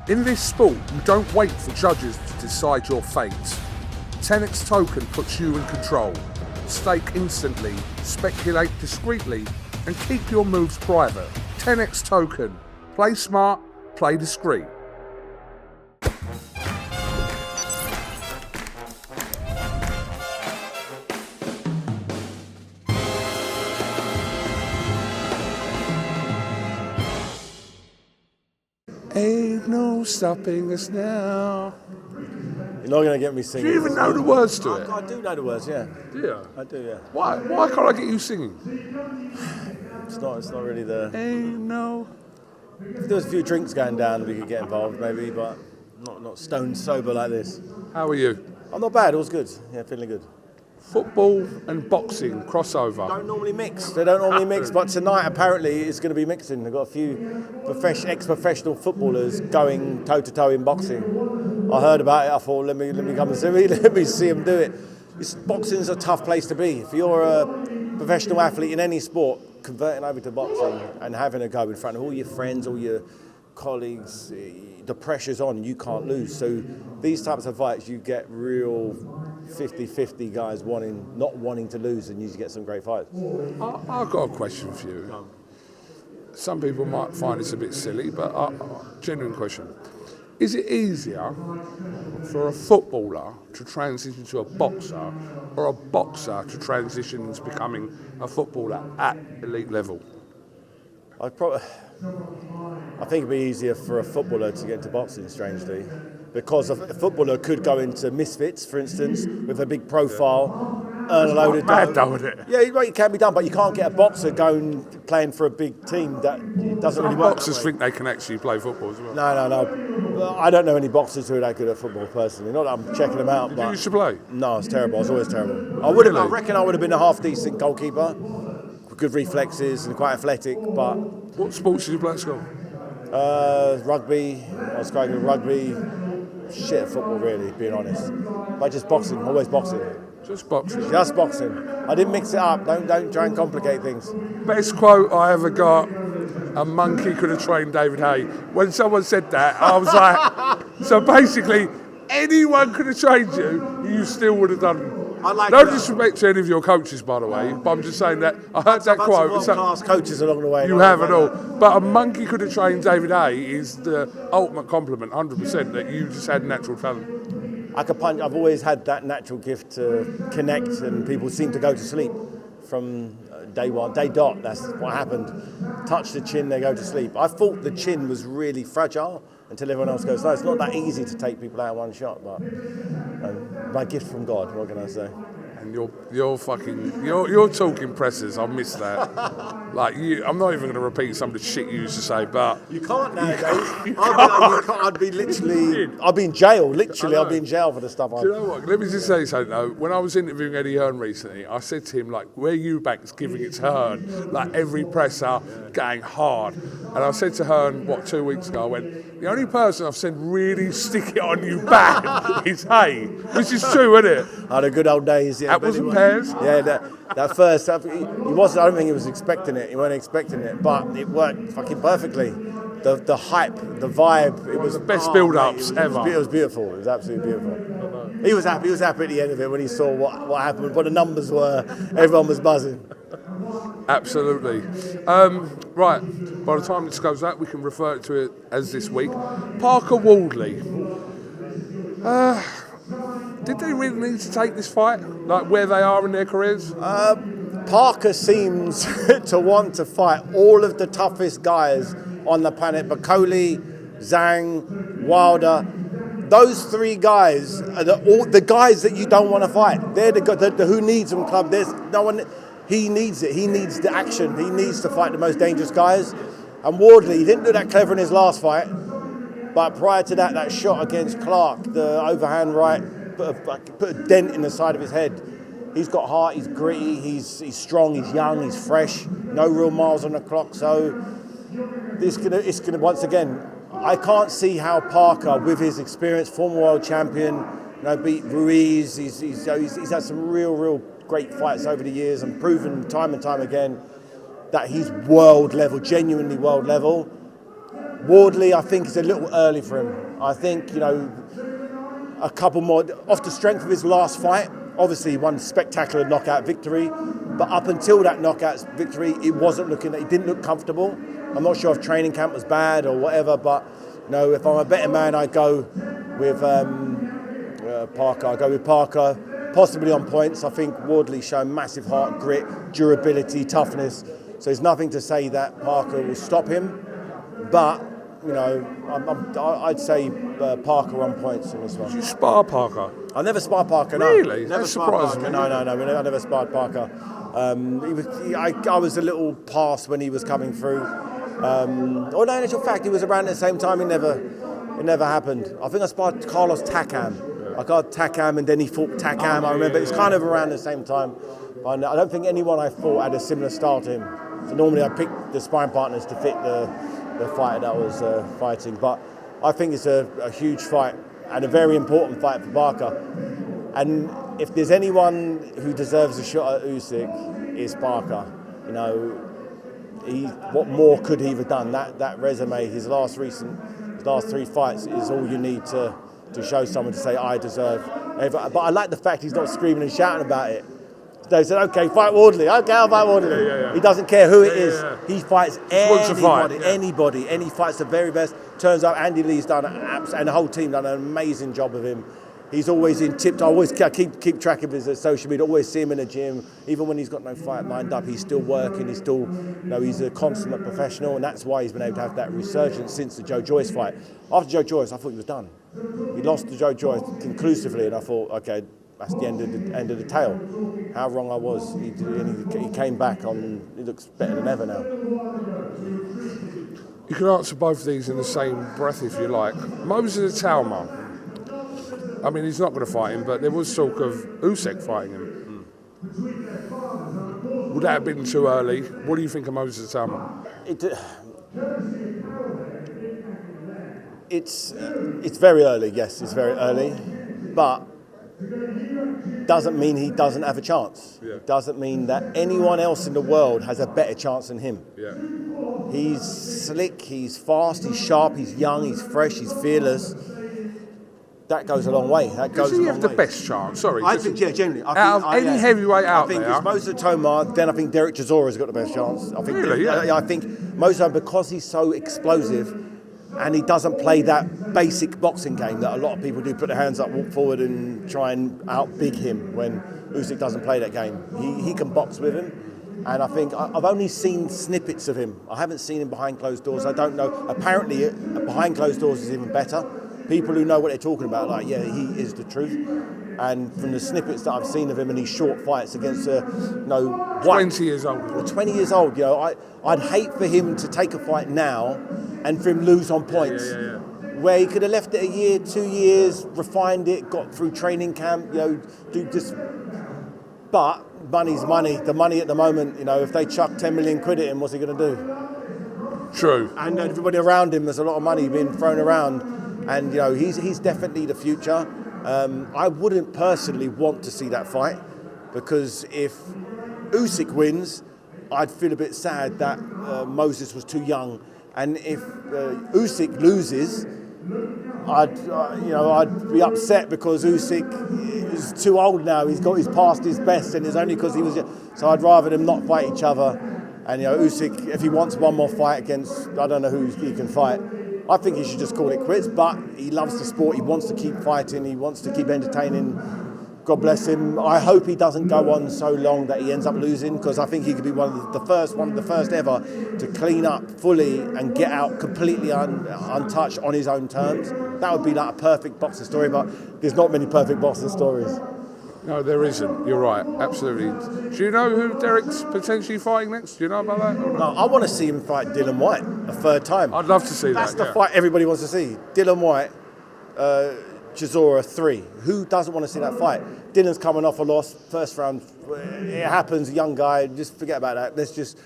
In this sport, you don't wait for judges to decide your fate. TenexToken puts you in control. Stake instantly, speculate discreetly, and keep your moves private. TenexToken. Play smart, play discreet. Ain't no stopping us now. You're not going to get me singing. Do you even know the words to it? I do know the words, yeah. Do you? I do, yeah. Why can't I get you singing? It's not really the... Ain't no... If there was a few drinks going down, we could get involved maybe, but not stone sober like this. How are you? I'm not bad, all's good. Yeah, feeling good. Football and boxing crossover. They don't normally mix, but tonight apparently it's going to be mixing. They've got a few ex-professional footballers going toe-to-toe in boxing. I heard about it, I thought, let me come and see me, let me see them do it. Boxing's a tough place to be. If you're a professional athlete in any sport, converting over to boxing and having a go in front of all your friends, all your colleagues, the pressure's on, you can't lose. So these types of fights, you get real 50-50 guys not wanting to lose, and you get some great fights. I've got a question for you. Some people might find this a bit silly, but genuine question. Is it easier for a footballer to transition to a boxer or a boxer to transition into becoming a footballer at elite level? I think it'd be easier for a footballer to get into boxing, strangely, because a footballer could go into Misfits, for instance, with a big profile, earn a load of dough. Mad though, isn't it? Yeah, it can be done, but you can't get a boxer playing for a big team that doesn't really work. Boxers think they can actually play football as well. No. I don't know any boxers who are that good at football personally. Not that I'm checking them out. Did you used to play? No, it's terrible. I was always terrible. I reckon I would have been a half decent goalkeeper, good reflexes and quite athletic. But what sports did you play at school? Rugby. I was quite good at rugby. Shit at football, really, being honest. But just boxing, always boxing. Just boxing? Just boxing. I didn't mix it up. Don't try and complicate things. Best quote I ever got, a monkey could have trained David Haye. When someone said that, I was like, so basically, anyone could have trained you, you still would have done. No disrespect to any of your coaches, by the way, but I'm just saying that I heard that quote. World-class coaches along the way. You have it all. But a monkey could have trained David Haye is the ultimate compliment, 100%, that you just had natural talent. I could punch. I've always had that natural gift to connect, and people seem to go to sleep from day one, day dot. That's what happened. Touch the chin, they go to sleep. I thought the chin was really fragile until everyone else goes, no, it's not that easy to take people out in one shot, but my gift from God, what can I say? And you're talking presses, I miss that. Like, I'm not even going to repeat some of the shit you used to say, but... You can't nowadays. I'd be literally... I'd be in jail, literally. I'd be in jail for the stuff I... Do you know what? Let me just say something, though. When I was interviewing Eddie Hearn recently, I said to him, like, where Eubank's giving it to Hearn, like, every presser going hard. And I said to Hearn, 2 weeks ago, I went, the only person I've said really stick it on you bad is Haye. Which is true, isn't it? Oh, the good old days, yeah. Apples and pears? Yeah, that first, he wasn't, I don't think he was expecting it. He wasn't expecting it, but it worked fucking perfectly. The hype, the vibe, it was the best build-ups ever. It was beautiful. It was absolutely beautiful. He was happy. He was happy at the end of it when he saw what happened, what the numbers were. Everyone was buzzing. Absolutely. Right. By the time this goes out, we can refer to it as this week. Parker-Wardley. Did they really need to take this fight? Like where they are in their careers? Parker seems to want to fight all of the toughest guys on the planet. Bakoli, Zhang, Wilder. Those three guys are the guys that you don't want to fight. They're the who needs them club. There's no one. He needs it. He needs the action. He needs to fight the most dangerous guys. And Wardley, he didn't do that clever in his last fight. But prior to that shot against Clark, the overhand right, put a dent in the side of his head. He's got heart, he's gritty, he's strong, he's young, he's fresh, no real miles on the clock. So it's gonna once again, I can't see how Parker, with his experience, former world champion, beat Ruiz. He's had some real great fights over the years and proven time and time again that he's world level, genuinely world level. Wardley, I think, is a little early for him. I think, you know, a couple more, off the strength of his last fight. Obviously, he won a spectacular knockout victory, but up until that knockout victory, it didn't look comfortable. I'm not sure if training camp was bad or whatever, but you know, if I'm a betting man, I'd go with Parker. I'd go with Parker, possibly on points. I think Wardley's shown massive heart, grit, durability, toughness. So there's nothing to say that Parker will stop him, but you know, I'd say Parker on points in this one. Did you spar Parker? I never sparred Parker, no. Really? Never That's sparred surprising. Parker. No, I never sparred Parker. I was a little past when he was coming through. No, in actual fact, he was around at the same time. It never happened. I think I sparred Carlos Takam. Yeah. I got Takam and then he fought Takam. I remember it's kind of around the same time. I don't think anyone I fought had a similar style to him. So normally I pick the sparring partners to fit the fighter that was fighting. But I think it's a huge fight and a very important fight for Parker. And if there's anyone who deserves a shot at Usyk, it's Parker. You know, what more could he have done? That resume, his last 3 fights is all you need to show someone to say, I deserve. But I like the fact he's not screaming and shouting about it. They said, okay, fight Wardley. Okay, I'll fight Wardley. Yeah. He doesn't care who it is. Yeah. He fights anybody. And he fights the very best. Turns out Andy Lee's done, and the whole team done an amazing job of him. He's always in tipped. I always keep track of his social media. Always see him in the gym. Even when he's got no fight lined up, he's still working. He's still, you know, he's a consummate professional, and that's why he's been able to have that resurgence since the Joe Joyce fight. After Joe Joyce, I thought he was done. He lost to Joe Joyce conclusively, and I thought, okay, that's the end of the tale. How wrong I was. He came back on. He looks better than ever now. You can answer both of these in the same breath if you like. Moses Itauma. I mean, he's not going to fight him, but there was talk of Usyk fighting him. Would that have been too early? What do you think of Moses Itauma? It's very early. Yes, it's very early, but doesn't mean he doesn't have a chance. Yeah. Doesn't mean that anyone else in the world has a better chance than him. Yeah. He's slick, he's fast, he's sharp, he's young, he's fresh, he's fearless. That goes a long way. Does he have the best chance? Sorry. I think, yeah, genuinely. Out of any heavyweight out there. I think it's Moses Itauma, then I think Derek Chisora's got the best chance. Really? Yeah. I think Moses Itauma, because he's so explosive and he doesn't play that basic boxing game that a lot of people do, put their hands up, walk forward and try and out-big him when Usyk doesn't play that game. He can box with him. And I think I've only seen snippets of him. I haven't seen him behind closed doors. I don't know. Apparently, behind closed doors is even better. People who know what they're talking about, like, yeah, he is the truth. And from the snippets that I've seen of him in these short fights against, Whyte, 20 years old. Or 20 years old, you know, I'd hate for him to take a fight now and for him lose on points. Yeah. Where he could have left it a year, 2 years, refined it, got through training camp, you know, do this. But money's money. The money at the moment, you know, if they chuck 10 million quid at him, what's he going to do? True. And everybody around him, there's a lot of money being thrown around. And, you know, he's definitely the future. I wouldn't personally want to see that fight because if Usyk wins, I'd feel a bit sad that Moses was too young. And if Usyk loses, I'd be upset because Usyk is too old now. He's past his best, and it's only because he was young. So I'd rather them not fight each other. And, you know, Usyk, if he wants one more fight against, I don't know who he can fight, I think he should just call it quits, but he loves the sport. He wants to keep fighting. He wants to keep entertaining. God bless him. I hope he doesn't go on so long that he ends up losing, because I think he could be one of the first ever to clean up fully and get out completely untouched on his own terms. That would be like a perfect boxing story, but there's not many perfect boxing stories. No, there isn't. You're right. Absolutely. Do you know who Derek's potentially fighting next? Do you know about that? No, I want to see him fight Dillian Whyte a third time. I'd love to see that. That's the fight everybody wants to see. Dillian Whyte, Chisora 3. Who doesn't want to see that fight? Dylan's coming off a loss, first round. It happens, young guy. Just forget about that. Let's just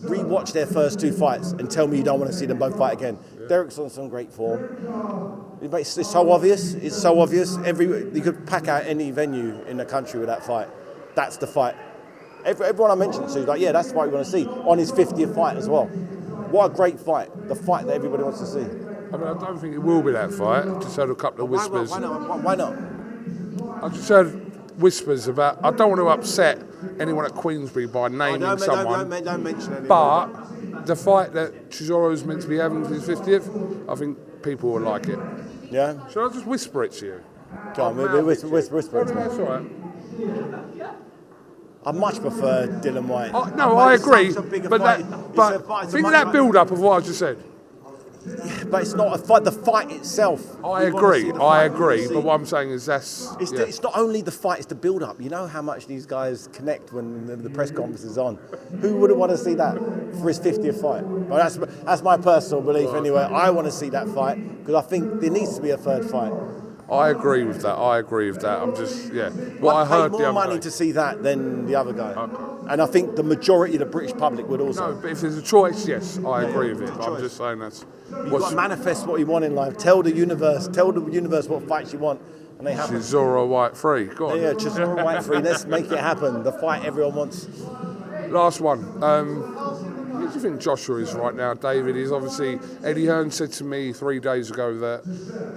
re-watch their first 2 fights and tell me you don't want to see them both fight again. Yeah. Derek's on some great form. It's so obvious. It's so obvious. You could pack out any venue in the country with that fight. That's the fight. Everyone I mentioned to is like, yeah, that's the fight we want to see. On his 50th fight as well. What a great fight. The fight that everybody wants to see. I mean, I don't think it will be that fight. I just heard a couple of whispers. Why not? I just heard whispers about. I don't want to upset anyone at Queensbury by naming someone. Don't mention anyone. But the fight that Chisora is meant to be having for his 50th, I think people will like it. Yeah? Should I just whisper it to you? Go on, whisper it to me. That's all right. I much prefer Dylan Whyte. No, I agree. But think of that build-up of what I just said. But it's not a fight. The fight itself. I agree. But what I'm saying is It's not only the fight; it's the build-up. You know how much these guys connect when the press conference is on. Who wouldn't want to see that for his 50th fight? Well, that's my personal belief anyway. I want to see that fight because I think there needs to be a third fight. I agree with that. I'm just What I heard the other more money day. to see that than the other guy. Okay. And I think the majority of the British public would also. No, but if there's a choice, yes, I agree with it. But I'm just saying that's. You've got to manifest what you want in life. Tell the universe what fights you want, and they happen. Chisora Whyte 3. Go on. Yeah, Chisora Whyte 3. Let's make it happen. The fight everyone wants. Last one. Who do you think Joshua is right now, David? Is obviously Eddie Hearn said to me 3 days ago that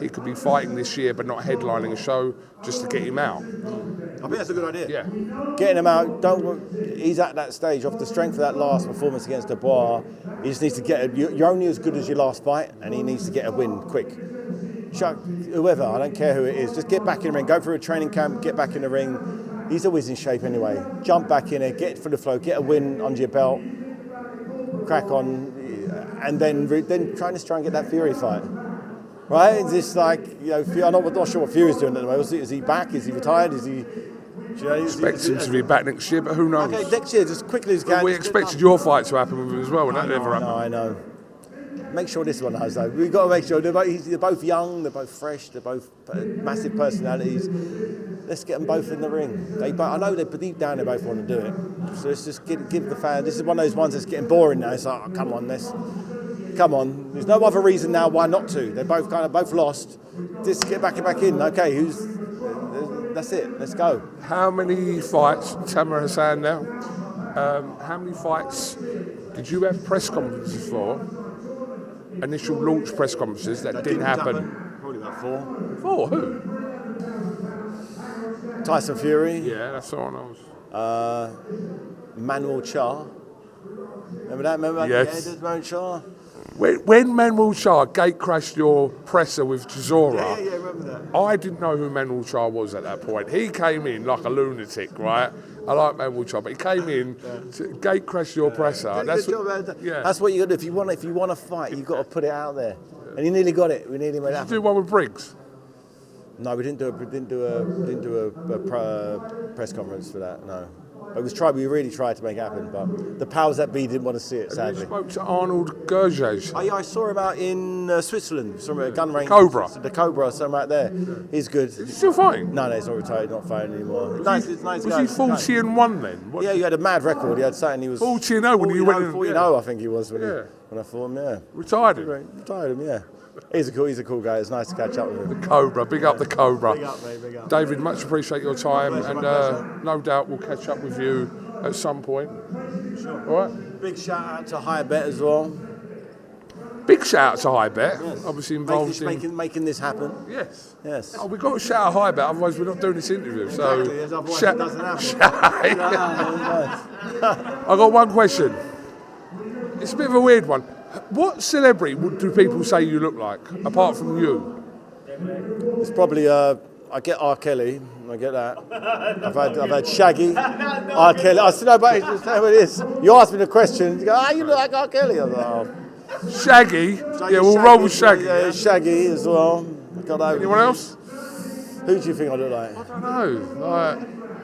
he could be fighting this year, but not headlining a show just to get him out. I think that's a good idea. Yeah. Getting him out. He's at that stage off the strength of that last performance against Dubois. He just needs to get. You're only as good as your last fight, and he needs to get a win quick. Whoever, I don't care who it is, just get back in the ring. Go through a training camp. Get back in the ring. He's always in shape anyway. Jump back in it. Get for the flow. Get a win under your belt. Crack on, and then try and get that Fury fight, right? It's just like, I'm not sure what Fury's doing at the moment. Is he back? Is he retired? Is he? Expect him to be back next year, but who knows? Okay, next year, just quickly as you can. We expected your fight to happen with him as well, and that never happened. I know. Make sure this one has though. We've got to make sure they're both young, they're both fresh, they're both massive personalities. Let's get them both in the ring. I know deep down they both want to do it. So let's just give the fans. This is one of those ones that's getting boring now. It's like, oh, come on. There's no other reason now why not to. They're both lost. Just get back in. Okay, that's it. Let's go. How many fights, Tamara Hassan now? How many fights did you have press conferences for? Initial launch press conferences that didn't happen. Probably about 4. 4? Who? Tyson Fury. Yeah, that's the one I was. Manuel Char. Remember that? Yes. Manuel Char. When Manuel Char gate crashed your presser with Chisora, Yeah, remember that. I didn't know who Manuel Char was at that point. He came in like a lunatic, right? I like Manuel Char, but he came in to gate crash your presser. That's what you got to do. If you want to fight, you've got to put it out there. And he nearly got it. We nearly made it happen. Did you do one with Briggs? No, we didn't do a press conference for that. No. But we really tried to make it happen, but the powers that be didn't want to see it, sadly. You spoke to Arnold Gerges. I saw him out in Switzerland, somewhere, a gun range. Cobra. The Cobra, somewhere out there. He's good. Is he still fighting? No, he's not retired, not fighting anymore. Was he 40-1 then? Yeah, he had a mad record. He had something. He was 40-0 when you went in. 40-0, I think he was when I fought him. Yeah. Retired him. Retired him. Yeah. He's a cool guy. It's nice to catch up with him. The Cobra, big up the Cobra. Big up, mate, big up. David, much appreciate your time, and no doubt we'll catch up with you at some point. Sure. All right. Big shout out to High Bet as well. Big shout out to High Bet, Yes. obviously involved making this happen. Yes. Yes. Oh, we've got to shout out High Bet, otherwise we're not doing this interview. So, Exactly, otherwise it doesn't happen. I got one question. It's a bit of a weird one. What celebrity do people say you look like, apart from you? It's probably I get R. Kelly. I get that. I've had Shaggy, R. Kelly. I said, no, but it's what it is. You asked me the question. You go, you look like R. Kelly. I was like, oh. Shaggy? Yeah, we'll roll with Shaggy. Yeah, Shaggy as well. Anyone else? Who do you think I look like? I don't know.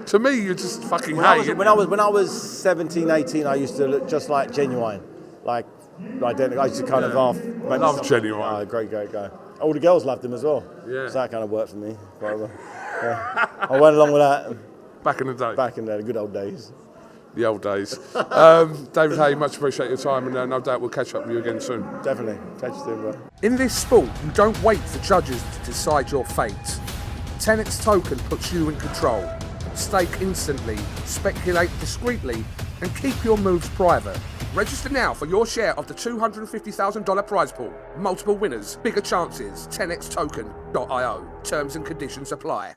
To me, you're just fucking When I was 17, 18, I used to look just like Genuine. Like identical. I used to kind of laugh. I love Genuine. Oh, great guy. All the girls loved him as well. Yeah. So that kind of worked for me. Yeah. I went along with that. Back in the day. Back in the good old days. The old days. David Haye, much appreciate your time, and no doubt we'll catch up with you again soon. Definitely. Catch you soon, bro. In this sport, you don't wait for judges to decide your fate. TenexToken puts you in control. Stake instantly, speculate discreetly, and keep your moves private. Register now for your share of the $250,000 prize pool. Multiple winners, bigger chances. TenexToken.io. Terms and conditions apply.